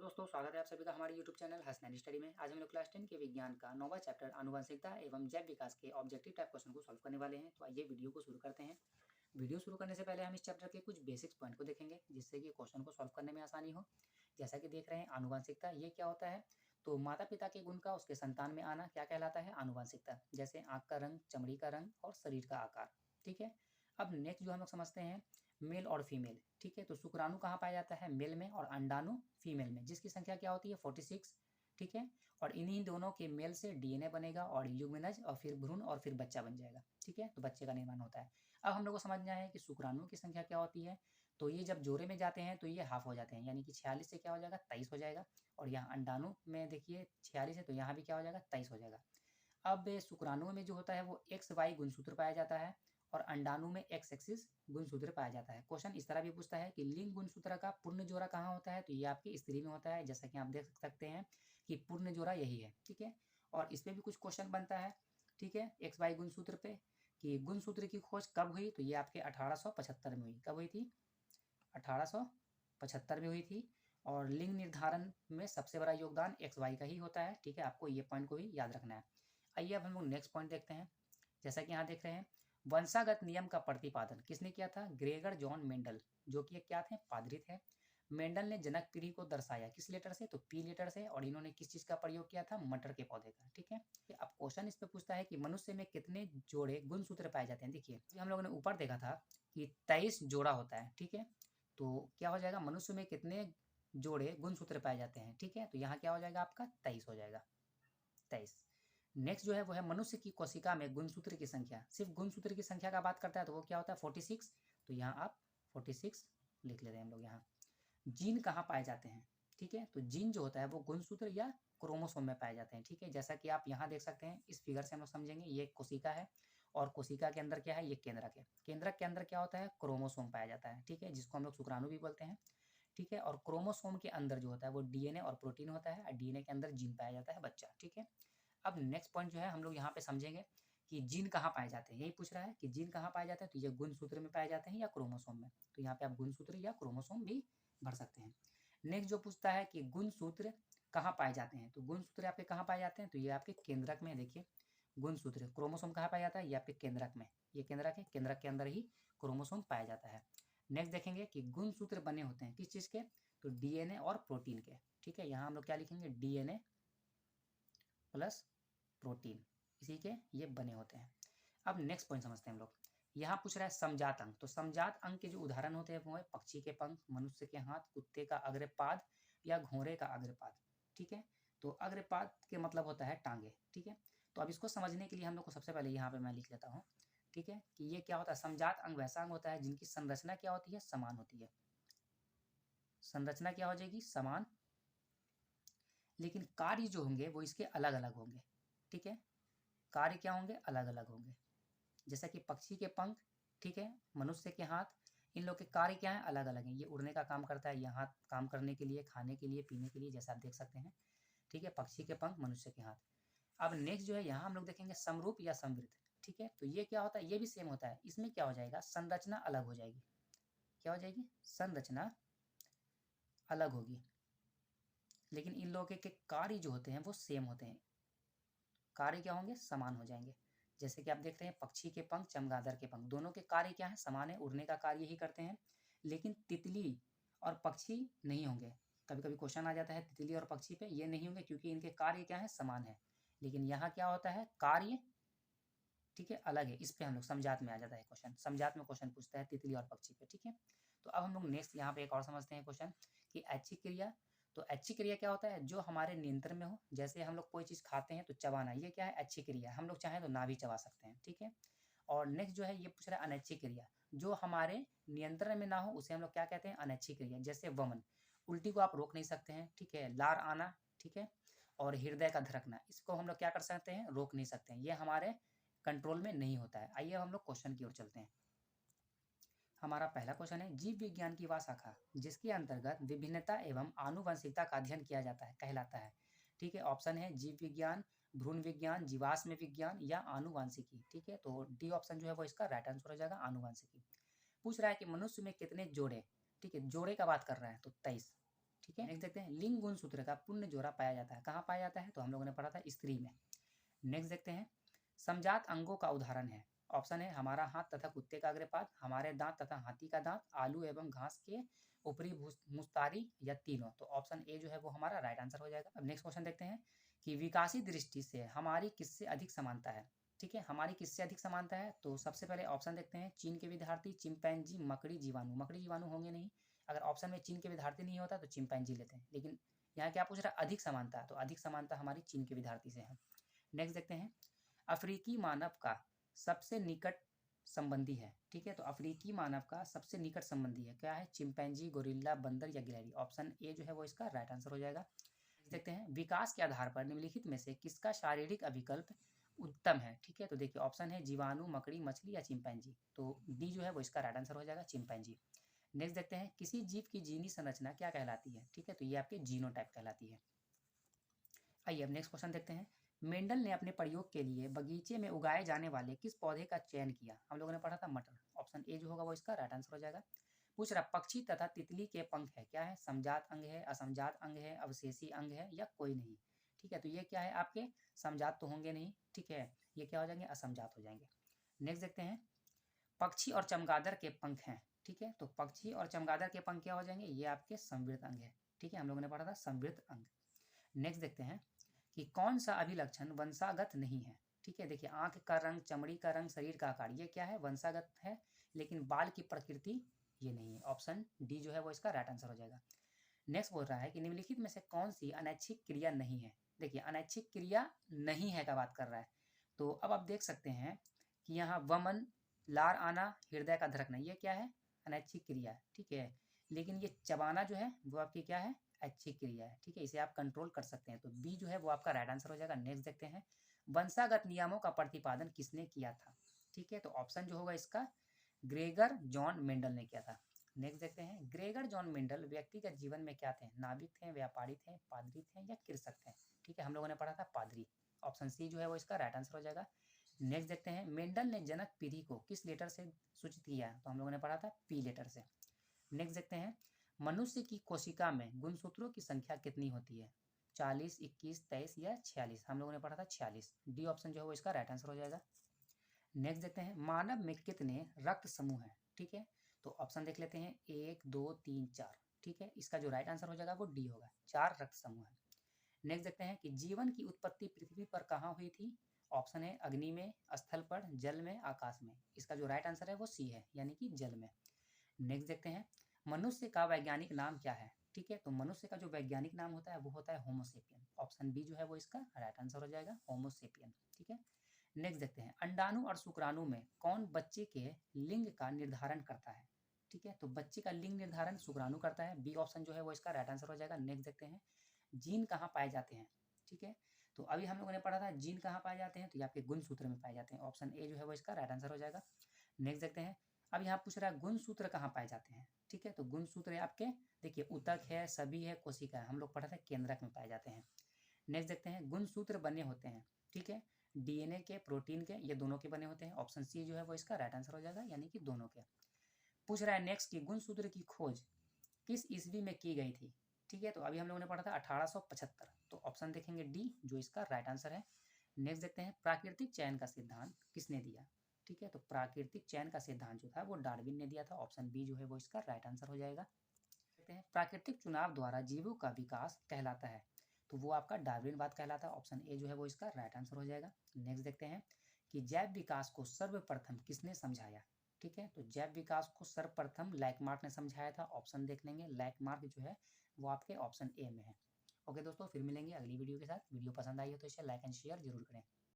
दोस्तों, स्वागत है आप सभी का हमारे YouTube चैनल हसनैन स्टडी में। आज हम लोग क्लास 10 के विज्ञान का 9वां चैप्टर आनुवंशिकता एवं जैव विकास के ऑब्जेक्टिव टाइप क्वेश्चन को सॉल्व करने वाले हैं। तो आइए वीडियो को शुरू करते हैं। वीडियो शुरू करने से पहले हम इस चैप्टर के कुछ बेसिक्स पॉइंट को देखेंगे, जिससे कि क्वेश्चन को सॉल्व करने में आसानी हो। जैसा कि देख रहे हैं, आनुवंशिकता ये क्या होता है? तो माता पिता के गुण का उसके संतान में आना क्या कहलाता है? आनुवंशिकता। जैसे आँख का रंग, चमड़ी का रंग और शरीर का आकार। ठीक है। अब नेक्स्ट जो हम लोग समझते हैं, मेल और फीमेल। ठीक है, तो शुक्राणु कहाँ पाया जाता है? मेल में, और अंडाणु फीमेल में, जिसकी संख्या क्या होती है? 46। ठीक है, और इन्हीं दोनों के मेल से डीएनए बनेगा और ल्यूमिनज और फिर भ्रूण और फिर बच्चा बन जाएगा। ठीक है, तो बच्चे का निर्माण होता है। अब हम लोग को समझना है कि शुक्राणुओं की संख्या क्या होती है। तो ये जब जोड़े में जाते हैं तो ये हाफ हो जाते हैं, यानी कि 46 से क्या हो जाएगा? 23 हो जाएगा। और यहाँ अंडाणु में देखिए 46 है, तो यहाँ भी क्या हो जाएगा? 23 हो जाएगा। अब शुक्राणुओं में जो होता है वो एक्स वाई गुणसूत्र पाया जाता है, और अंडाणु में एक्स एक्सिस गुणसूत्र पाया जाता है। क्वेश्चन इस तरह भी पूछता है कि लिंग गुणसूत्र का पूर्ण जोड़ा कहाँ होता है? तो ये आपकी स्त्री में होता है, जैसा कि आप देख सकते हैं कि पूर्ण जोड़ा यही है। ठीक है, और इस पे भी कुछ क्वेश्चन बनता है। ठीक है, एक्स वाई गुणसूत्र पे कि गुणसूत्र की खोज कब हुई? तो ये आपके 1875 में हुई। कब हुई थी? 1875 में हुई थी। और लिंग निर्धारण में सबसे बड़ा योगदान एक्स वाई का ही होता है। ठीक है, आपको ये पॉइंट को भी याद रखना है। आइए अब हम लोग नेक्स्ट पॉइंट देखते हैं। जैसा कि यहाँ देख रहे हैं, वंशागत नियम का प्रतिपादन किसने किया था? ग्रेगर जॉन मेंडल, जो कि क्या थे? पादरी थे। मेंडल ने जनक पीढ़ी को दर्शाया किस लेटर से? तो पी लेटर से। और इन्होंने किस चीज का प्रयोग किया था? मटर के पौधे का। ठीक है, अब क्वेश्चन इस पे पूछता है कि मनुष्य में कितने जोड़े गुणसूत्र पाए जाते हैं। देखिए, हम लोगों ने ऊपर देखा था कि 23 जोड़ा होता है। ठीक है, तो क्या हो जाएगा? मनुष्य में कितने जोड़े गुणसूत्र पाए जाते हैं? ठीक है, तो यहाँ क्या हो जाएगा? आपका 23 हो जाएगा। 23। नेक्स्ट जो है वो है मनुष्य की कोशिका में गुणसूत्र की संख्या। सिर्फ गुणसूत्र की संख्या का बात करता है तो वो क्या होता है? 46। तो यहाँ आप 46 लिख लेते हैं हम लोग। यहाँ जीन कहाँ पाए जाते हैं? ठीक है, तो जीन जो होता है वो गुणसूत्र या क्रोमोसोम में पाए जाते हैं। ठीक है, जैसा कि आप यहाँ देख सकते हैं, इस फिगर से हम लोग समझेंगे। ये कोशिका है, और कोशिका के अंदर क्या है? ये केंद्रक है। केंद्रक के अंदर क्या होता है? क्रोमोसोम पाया जाता है। ठीक है, जिसको हम लोग शुक्राणु भी बोलते हैं। ठीक है, और क्रोमोसोम के अंदर जो होता है वो डीएनए और प्रोटीन होता है, और डीएनए के अंदर जीन पाया जाता है, बच्चा। ठीक है, अब नेक्स्ट पॉइंट जो है हम लोग यहाँ पे समझेंगे कि जीन कहाँ पाए जाते हैं। यही पूछ रहा है कि जीन कहाँ पाए जाते हैं, तो ये गुणसूत्र में पाए जाते हैं या क्रोमोसोम में। तो यहाँ पे आप गुणसूत्र या क्रोमोसोम भी भर सकते हैं। नेक्स्ट जो पूछता है कि गुणसूत्र कहाँ पाए जाते हैं, तो गुणसूत्र आपके कहाँ पाए जाते हैं? तो ये आपके केंद्रक में। देखिए, गुणसूत्र, क्रोमोसोम कहाँ पाया जाता है? ये आपके केंद्रक में। ये केंद्रक है, केंद्रक के अंदर ही क्रोमोसोम पाया जाता है। नेक्स्ट देखेंगे कि गुणसूत्र बने होते हैं किस चीज़ के? तो डीएनए और प्रोटीन के। ठीक है, यहाँ हम लोग क्या लिखेंगे? डीएनए प्लस प्रोटीन, इसी के ये बने होते हैं। अब नेक्स्ट पॉइंट समझते हैं हम लोग। यहाँ पूछ रहा है समजात अंग। तो समजात अंग के जो उदाहरण होते हैं वो है पक्षी के पंख, मनुष्य के हाथ, कुत्ते का अग्रपाद या घोड़े का अग्रपाद। ठीक है, तो अग्रपाद के मतलब होता है टांगे। ठीक है, तो अब इसको समझने के लिए हम लोग को सबसे पहले यहाँ पे मैं लिख लेता हूँ। ठीक है, कि ये क्या होता है? समजात अंग वैसा अंग होता है जिनकी संरचना क्या होती है? समान होती है। संरचना क्या हो जाएगी? समान, लेकिन कार्य जो होंगे वो इसके अलग अलग होंगे। ठीक है, कार्य क्या होंगे? अलग अलग होंगे। जैसा कि पक्षी के पंख, ठीक है, मनुष्य के हाथ, इन लोग के कार्य क्या है? अलग अलग हैं। ये उड़ने का काम करता है, ये हाथ काम करने के लिए, खाने के लिए, पीने के लिए, जैसा आप देख सकते हैं। ठीक है, पक्षी के पंख, मनुष्य के हाथ। अब नेक्स्ट जो है यहाँ हम लोग देखेंगे समरूप या समृद्ध। ठीक है, तो ये क्या होता है? ये भी सेम होता है। इसमें क्या हो जाएगा? संरचना अलग हो जाएगी। क्या हो जाएगी? संरचना अलग होगी, लेकिन इन लोगों के कार्य जो होते हैं वो सेम होते हैं। कार्य क्या होंगे? समान हो जाएंगे। जैसे कि आप देख रहे हैं, पक्षी के पंख, चमगादड़ के पंख, दोनों के कार्य क्या है? समान है, उड़ने का कार्य ही करते हैं। लेकिन तितली और पक्षी नहीं होंगे। कभी कभी क्वेश्चन आ जाता है तितली और पक्षी पे, ये नहीं होंगे क्योंकि इनके कार्य क्या है? समान है। लेकिन यहाँ क्या होता है? कार्य, ठीक है, अलग है। इस पे हम लोग समझात में आ जाता है क्वेश्चन। समझात में क्वेश्चन पूछता है तितली और पक्षी पे। ठीक है, तो अब हम लोग नेक्स्ट यहाँ पे एक और समझते हैं क्वेश्चन कि ऐच्छिक क्रिया। तो ऐच्छिक क्रिया क्या होता है? जो हमारे नियंत्रण में हो। जैसे हम लोग कोई चीज़ खाते हैं तो चबाना, ये क्या है? ऐच्छिक क्रिया। हम लोग चाहें तो ना भी चबा सकते हैं। ठीक है, और नेक्स्ट जो है ये पूछ रहा है अनैच्छिक क्रिया। जो हमारे नियंत्रण में ना हो उसे हम लोग क्या कहते हैं? अनैच्छिक क्रिया। जैसे वमन, उल्टी को आप रोक नहीं सकते हैं। ठीक है, लार आना, ठीक है, और हृदय का धड़कना, इसको हम लोग क्या कर सकते हैं? रोक नहीं सकते हैं। ये हमारे कंट्रोल में नहीं होता है। आइए हम लोग क्वेश्चन की ओर चलते हैं। हमारा पहला क्वेश्चन है, जीव विज्ञान की वह शाखा जिसके अंतर्गत विभिन्नता एवं आनुवंशिकता का अध्ययन किया जाता है कहलाता है। ठीक है, ऑप्शन है जीव विज्ञान, भ्रूण विज्ञान, जीवाश्म विज्ञान या आनुवंशिकी। ठीक है, तो डी ऑप्शन जो है वो इसका राइट आंसर हो जाएगा, आनुवंशिकी। पूछ रहा है कि मनुष्य में कितने जोड़े, ठीक है, जोड़े का बात कर रहा है तो 23। ठीक है। नेक्स्ट देखते हैं, लिंग गुण सूत्र का पुण्य जोड़ा पाया जाता है, कहाँ पाया जाता है? तो हम लोगों ने पढ़ा था स्त्री में। नेक्स्ट देखते हैं, समजात अंगों का उदाहरण है। ऑप्शन है हमारा हाथ तथा कुत्ते का अग्रपाद, हमारे दांत तथा हाथी का दांत, आलू एवं घास के ऊपरी मुस्तारी, या तीनों। तो ऑप्शन ए जो है वो हमारा राइट आंसर हो जाएगा। अब नेक्स्ट क्वेश्चन देखते हैं कि विकासी दृष्टि से हमारी किससे अधिक समानता है। ठीक है, हमारी किससे अधिक समानता है? तो सबसे पहले ऑप्शन देखते हैं, चीन के विद्यार्थी, चिंपैंजी, मकड़ी, जीवाणु। मकड़ी जीवाणु होंगे नहीं, अगर ऑप्शन में चीन के विद्यार्थी नहीं होता तो चिंपैंजी लेते हैं, लेकिन यहाँ क्या पूछ रहा है? अधिक समानता, तो अधिक समानता हमारी चीन के विद्यार्थी से है। नेक्स्ट देखते हैं, अफ्रीकी मानव का सबसे निकट संबंधी है। ठीक है, तो अफ्रीकी मानव का सबसे निकट संबंधी है, क्या है? चिंपैंजी, गोरिल्ला, बंदर या गिलहरी। ऑप्शन ए जो है वो इसका राइट आंसर हो जाएगा। देखते हैं, विकास के आधार पर निम्नलिखित में से किसका शारीरिक अभिकल्प उत्तम है। ठीक है, तो देखिए ऑप्शन है जीवाणु, मकड़ी, मछली या चिंपैंजी। तो डी जो है वो इसका राइट आंसर हो जाएगा, चिंपैंजी। नेक्स्ट देखते हैं, किसी जीव की जीनी संरचना क्या कहलाती है। ठीक है, तो ये आपके जीनोटाइप कहलाती है। आइए अब नेक्स्ट क्वेश्चन देखते हैं, मेंडल ने अपने प्रयोग के लिए बगीचे में उगाए जाने वाले किस पौधे का चयन किया। हम लोगों ने पढ़ा था मटर। ऑप्शन ए जो होगा वो इसका राइट आंसर हो जाएगा। पूछ रहा, पक्षी तथा तितली के पंख है, क्या है? समजात अंग है, असमजात अंग है, अवशेषी अंग है, या कोई नहीं। ठीक है, तो ये क्या है? आपके समजात तो होंगे नहीं। ठीक है, ये क्या हो जाएंगे? असमजात हो जाएंगे। नेक्स्ट देखते हैं, पक्षी और चमगादड़ के पंख हैं। ठीक है, तो पक्षी और चमगादड़ के पंख क्या हो जाएंगे? ये आपके संवृत अंग है। ठीक है, हम लोगों ने पढ़ा था संवृत अंग। नेक्स्ट देखते हैं कि कौन सा अभिलक्षण वंशागत नहीं है। ठीक है, देखिए आंख का रंग, चमड़ी का रंग, शरीर का आकार, ये क्या है? वंशागत है, लेकिन बाल की प्रकृति ये नहीं है। ऑप्शन डी जो है वो इसका राइट आंसर हो जाएगा। नेक्स्ट बोल रहा है कि निम्नलिखित में से कौन सी अनैच्छिक क्रिया नहीं है। देखिए अनैच्छिक क्रिया नहीं है का बात कर रहा है, तो अब आप देख सकते हैं कि यहाँ वमन, लार आना, हृदय का धड़कना, ये क्या है? अनैच्छिक क्रिया है। ठीक है, लेकिन ये चबाना जो है वो आपकी क्या है? ऐच्छिक क्रिया है। ठीक है, इसे आप कंट्रोल कर सकते हैं, तो बी जो है वो आपका राइट आंसर हो जाएगा। नेक्स्ट देखते हैं, वंशागत नियमों का प्रतिपादन किसने किया था। ठीक है, तो ऑप्शन जो होगा इसका ग्रेगर जॉन मेंडल ने किया था। नेक्स्ट देखते हैं, ग्रेगर जॉन मेंडल व्यक्तिगत जीवन में क्या थे? नाविक थे, व्यापारी थे, पादरी थे, या कृषक थे। ठीक है, हम लोगों ने पढ़ा था पादरी। ऑप्शन सी जो है वो इसका राइट आंसर हो जाएगा। नेक्स्ट देखते हैं, मेंडल ने जनक पीढ़ी को किस लेटर से सूचित किया? तो हम लोगों ने पढ़ा था पी लेटर से। नेक्स्ट देखते हैं, मनुष्य की कोशिका में गुणसूत्रों की संख्या कितनी होती है? 40, 21, 23 या 46। हम लोगों ने पढ़ा था 46। डी ऑप्शन जो है वो इसका राइट आंसर हो जाएगा। नेक्स्ट देखते हैं, मानव में कितने रक्त समूह हैं। ठीक है, तो ऑप्शन देख लेते हैं, 1, 2, 3, 4। ठीक है, इसका जो राइट आंसर हो जाएगा वो डी होगा, 4 रक्त समूह है। नेक्स्ट देखते हैं कि जीवन की उत्पत्ति पृथ्वी पर कहाँ हुई थी। ऑप्शन है अग्नि में, स्थल पर, जल में, आकाश में। इसका जो राइट आंसर है वो सी है, यानी कि जल में। नेक्स्ट देखते हैं, मनुष्य का वैज्ञानिक नाम क्या है। ठीक है, तो मनुष्य का जो वैज्ञानिक नाम होता है वो होता है होमोसेपियन। ऑप्शन बी जो है वो इसका राइट आंसर हो जाएगा, होमोसेपियन। ठीक है, नेक्स्ट देखते हैं, अंडाणु और शुक्राणु में कौन बच्चे के लिंग का निर्धारण करता है। ठीक है, तो बच्चे का लिंग निर्धारण शुक्राणु करता है। बी ऑप्शन जो है वो इसका राइट आंसर हो जाएगा। नेक्स्ट देखते हैं, जीन कहाँ पाए जाते हैं। ठीक है, तो अभी हम लोगों ने पढ़ा था जीन कहाँ पाए जाते हैं, तो ये आपके गुणसूत्र में पाए जाते हैं। ऑप्शन ए जो है वो इसका राइट आंसर हो जाएगा। नेक्स्ट देखते हैं, अब यहाँ पूछ रहा है गुणसूत्र कहाँ पाए जाते हैं। ठीक है, तो गुणसूत्र आपके देखिए ऊतक है, सभी है, कोशिका है। हम लोग पढ़ा था केंद्रक में पाए जाते हैं। नेक्स्ट देखते हैं, गुणसूत्र बने होते हैं। ठीक है, डीएनए के, प्रोटीन के, ये दोनों के बने होते हैं। ऑप्शन सी जो है वो इसका राइट आंसर हो जाएगा, यानी कि दोनों के। पूछ रहा है नेक्स्ट की गुणसूत्र की खोज किस ईस्वी में की गई थी। ठीक है, तो अभी हम लोगों ने पढ़ा था 1875। तो ऑप्शन देखेंगे डी जो इसका राइट आंसर है। नेक्स्ट देखते हैं, प्राकृतिक चयन का सिद्धांत किसने दिया। ठीक है, तो प्राकृतिक चयन का सिद्धांत जो था वो डार्विन ने दिया था। ऑप्शन बी जो है वो इसका राइट आंसर हो जाएगा। देखते हैं, प्राकृतिक चुनाव द्वारा जीवों का विकास कहलाता है, तो वो आपका डार्विनवाद कहलाता है। ऑप्शन ए जो है वो इसका राइट आंसर हो जाएगा। नेक्स्ट देखते हैं कि जैव विकास को सर्वप्रथम किसने समझाया। ठीक है, तो जैव विकास को सर्वप्रथम लैकमार्क ने समझाया था। ऑप्शन देख लेंगे, लैकमार्क जो है वो आपके ऑप्शन ए में है। ओके दोस्तों, फिर मिलेंगे अगली वीडियो के साथ। वीडियो पसंद आई हो तो इसे लाइक एंड शेयर जरूर करें।